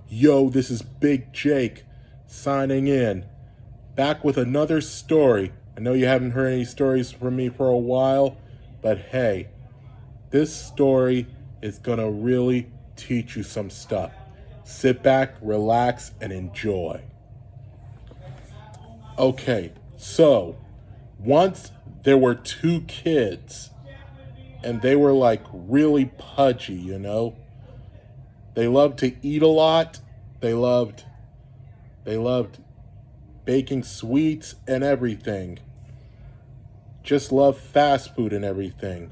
Yo, this is Big Jake signing in. Back with another story. I know you haven't heard any stories from me for a while, but hey, this story is gonna really teach you some stuff. Sit back, relax, and enjoy. Okay, so once there were two kids, and they were like really pudgy. They loved to eat a lot. They loved baking sweets and everything. Just loved fast food and everything.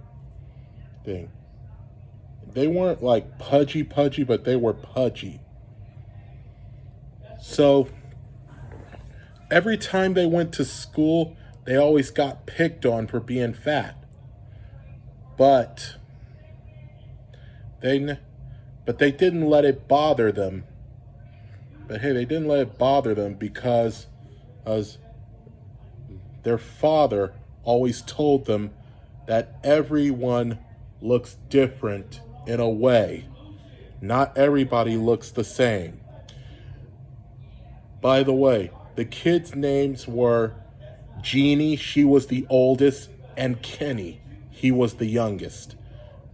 They weren't like pudgy, but they were pudgy. So every time they went to school, they always got picked on for being fat. But they but they didn't let it bother them. But hey, they didn't let it bother them because as their father always told them that everyone looks different in a way. Not everybody looks the same. By the way, the kids' names were Jeannie, she was the oldest, and Kenny, he was the youngest.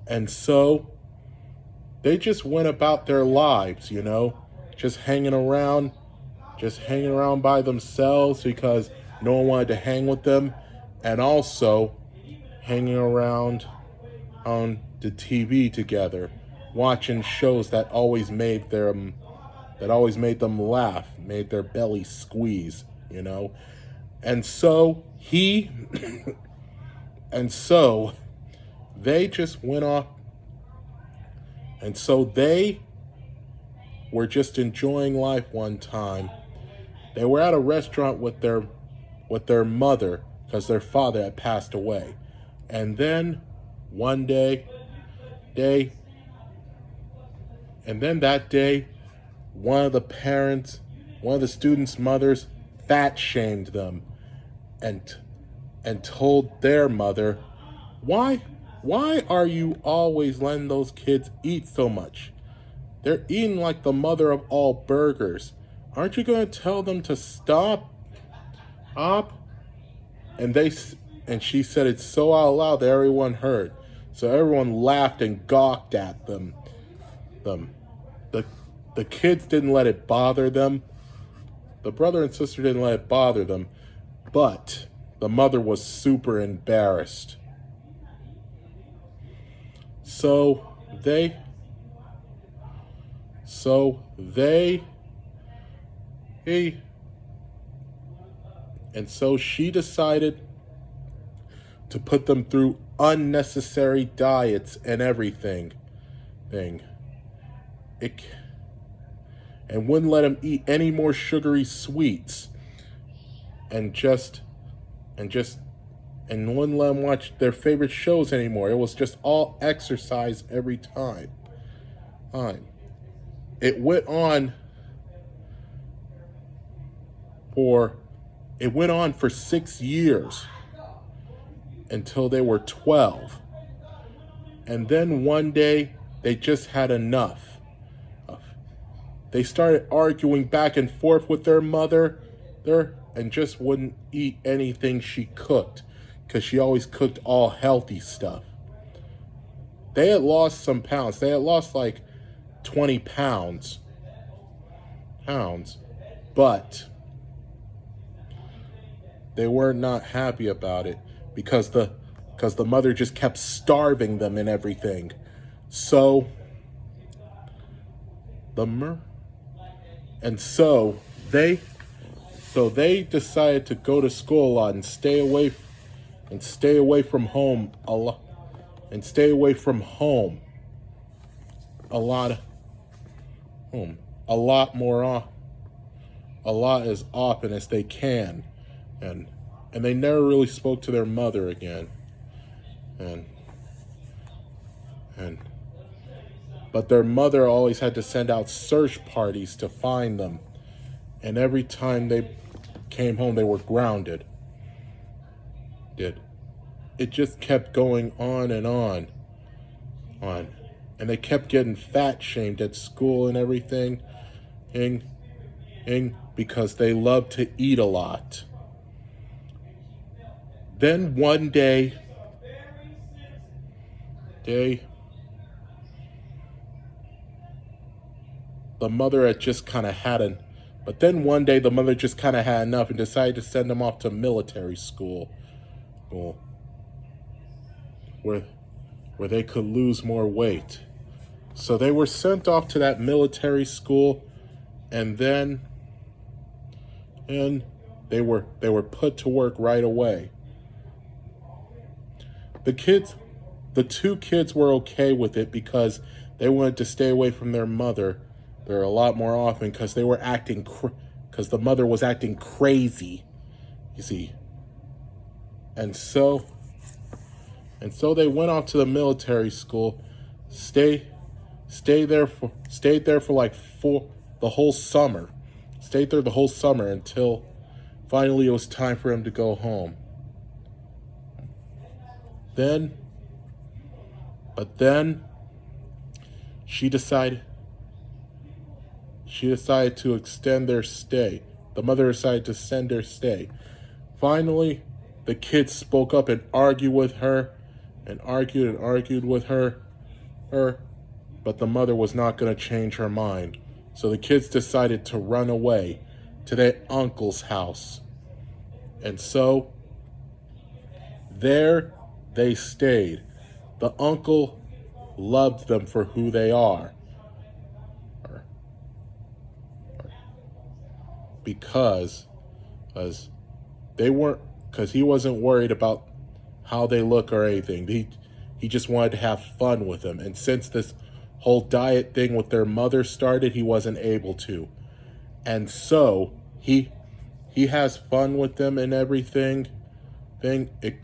And so they just went about their lives, just hanging around by themselves because no one wanted to hang with them, and also hanging around on the TV together, watching shows that always made them laugh, made their belly squeeze. And so and so they just went off, and so they were just enjoying life one time. They were at a restaurant with their mother because their father had passed away. And then one day, that day, one of the students' mothers fat shamed them and told their mother, why are you always letting those kids eat so much? They're eating like the mother of all burgers. Aren't you going to tell them to stop? And she said it so out loud that everyone heard. So everyone laughed and gawked at them. The kids didn't let it bother them. The brother and sister didn't let it bother them. But the mother was super embarrassed. So they and so she decided to put them through unnecessary diets and everything. And wouldn't let them eat any more sugary sweets. And wouldn't let them watch their favorite shows anymore. It was just all exercise every time. It went on for 6 years until they were 12. And then one day they just had enough. They started arguing back and forth with their mother and just wouldn't eat anything she cooked because she always cooked all healthy stuff. They had lost some pounds. They had lost like 20 pounds. But they were not happy about it because the mother just kept starving them and everything. So they decided to go to school a lot and stay away from home a lot, a lot as often as they can, and they never really spoke to their mother again, but their mother always had to send out search parties to find them, and every time they came home they were grounded. It just kept going on and on, and they kept getting fat shamed at school and everything. ing, because they love to eat a lot. Then one day, the mother had just kind of had an, but then one day the mother just kind of had enough and decided to send them off to military school, where they could lose more weight. So they were sent off to that military school, and then they were put to work right away. The two kids were okay with it because they wanted to stay away from their mother there a lot more often because they were because the mother was acting crazy, you see. And so they went off to the military school, stayed there for like the whole summer. Stayed there the whole summer until finally it was time for him to go home. But then she decided to extend their stay. The mother decided to extend their stay. Finally, the kids spoke up and argued with her, and argued with her, but the mother was not going to change her mind. So the kids decided to run away to their uncle's house. And so there they stayed. The uncle loved them for who they are, because he wasn't worried about how they look or anything. He just wanted to have fun with them. And since this whole diet thing with their mother started, he wasn't able to. And so he has fun with them and everything. It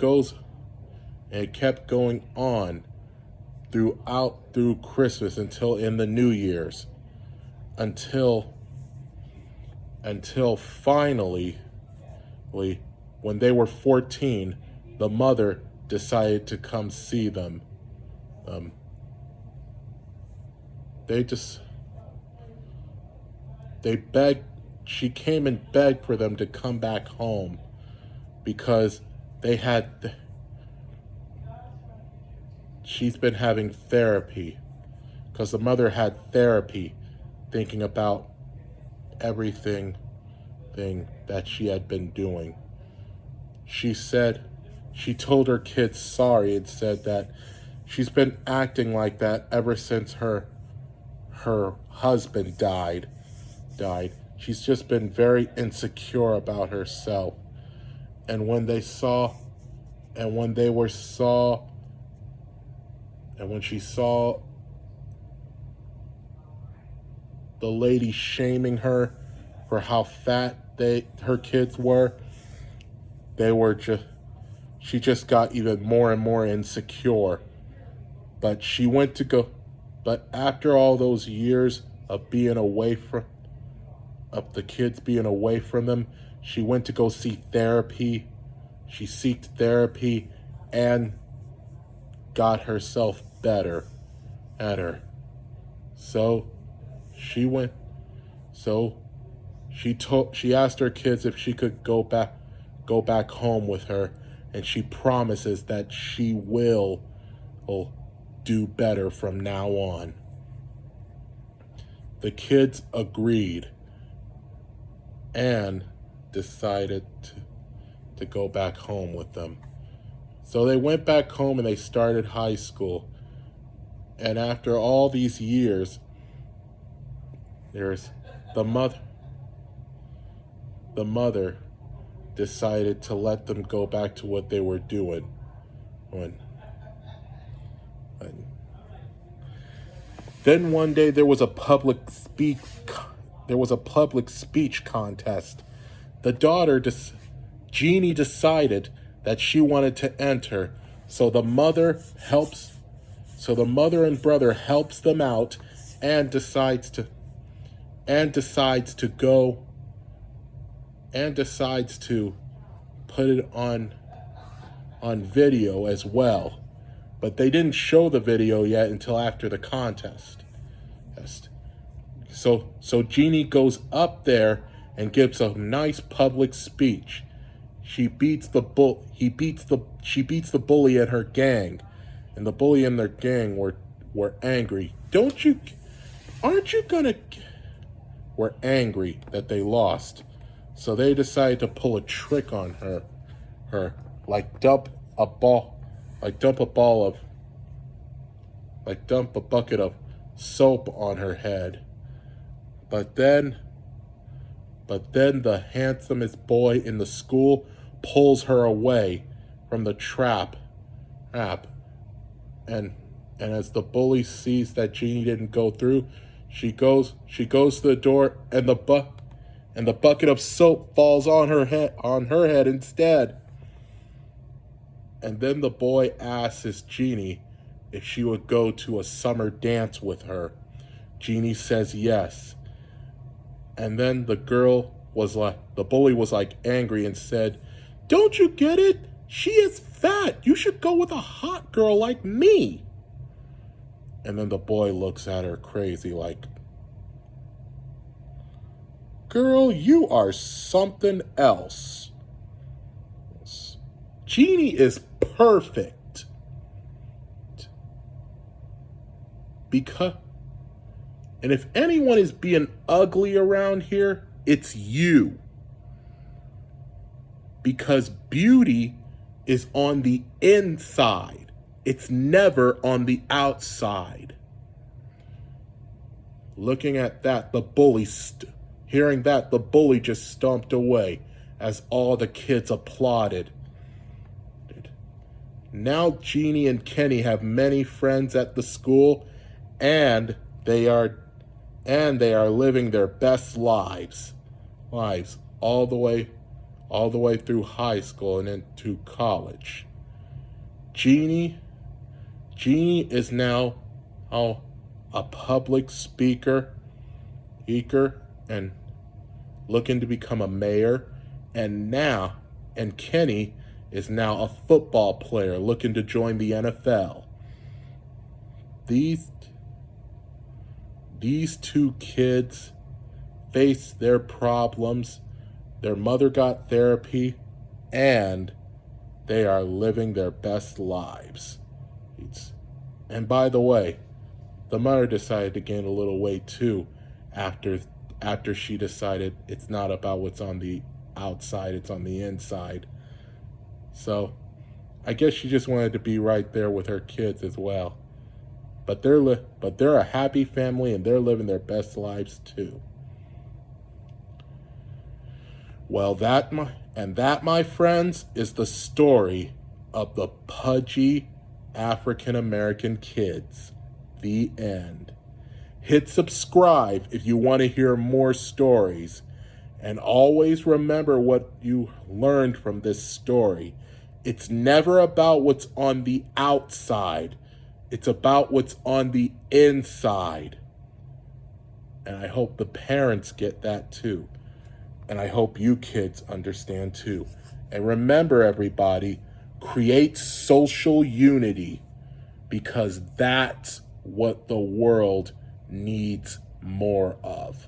kept going on through Christmas until in the New Year's. Until finally, when they were 14, the mother decided to come see them. She came and begged for them to come back home because she's been having therapy, because the mother had therapy thinking about everything that she had been doing. She told her kids sorry and said that she's been acting like that ever since her husband died. She's just been very insecure about herself. And when she saw the lady shaming her for how fat her kids were, she just got even more and more insecure. But after all those years of being away of the kids being away from them, she went to go see therapy. She sought therapy and got herself better at her. So she asked her kids if she could go back home with her, and she promises that she will do better from now on. The kids agreed and decided to go back home with them. So they went back home and they started high school. And after all these years, there's the mother decided to let them go back to what they were doing. Then one day there was a public speech contest. The daughter, Jeannie, decided that she wanted to enter. So the mother and brother helps them out and decides to put it on video as well. But they didn't show the video yet until after the contest. So Jeannie goes up there and gives a nice public speech. She beats the bull. She beats the bully and her gang, and the bully and their gang were angry. Aren't you gonna? Were angry that they lost, so they decided to pull a trick on her, like dump a bucket of soap on her head. But then the handsomest boy in the school pulls her away from the trap, and as the bully sees that Jeannie didn't go through, she goes to the door, and the bucket of soap falls on her head instead. And then the boy asks Jeannie if she would go to a summer dance with her. Jeannie says yes. And then the bully was like angry and said, "Don't you get it? She is fat. You should go with a hot girl like me." And then the boy looks at her crazy like, "Girl, you are something else. Jeannie is perfect." And if anyone is being ugly around here, it's you. Because beauty is on the inside. It's never on the outside. Looking at that, hearing that, the bully just stomped away as all the kids applauded. Now Jeannie and Kenny have many friends at the school, and they are living their best lives all the way through high school and into college. Jeannie is now a public speaker and looking to become a mayor, and Kenny is now a football player looking to join the NFL. These two kids face their problems. Their mother got therapy, and they are living their best lives. And by the way, the mother decided to gain a little weight too after she decided it's not about what's on the outside, it's on the inside. So I guess she just wanted to be right there with her kids as well. But they're a happy family, and they're living their best lives too. Well, that, my friends, is the story of the pudgy African American kids. The end. Hit subscribe if you want to hear more stories. And always remember what you learned from this story. It's never about what's on the outside. It's about what's on the inside. And I hope the parents get that too. And I hope you kids understand too. And remember, everybody, create social unity, because that's what the world needs more of.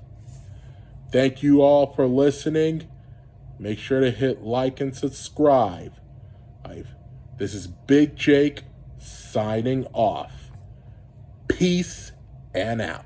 Thank you all for listening. Make sure to hit like and subscribe. This is Big Jake signing off. Peace and out.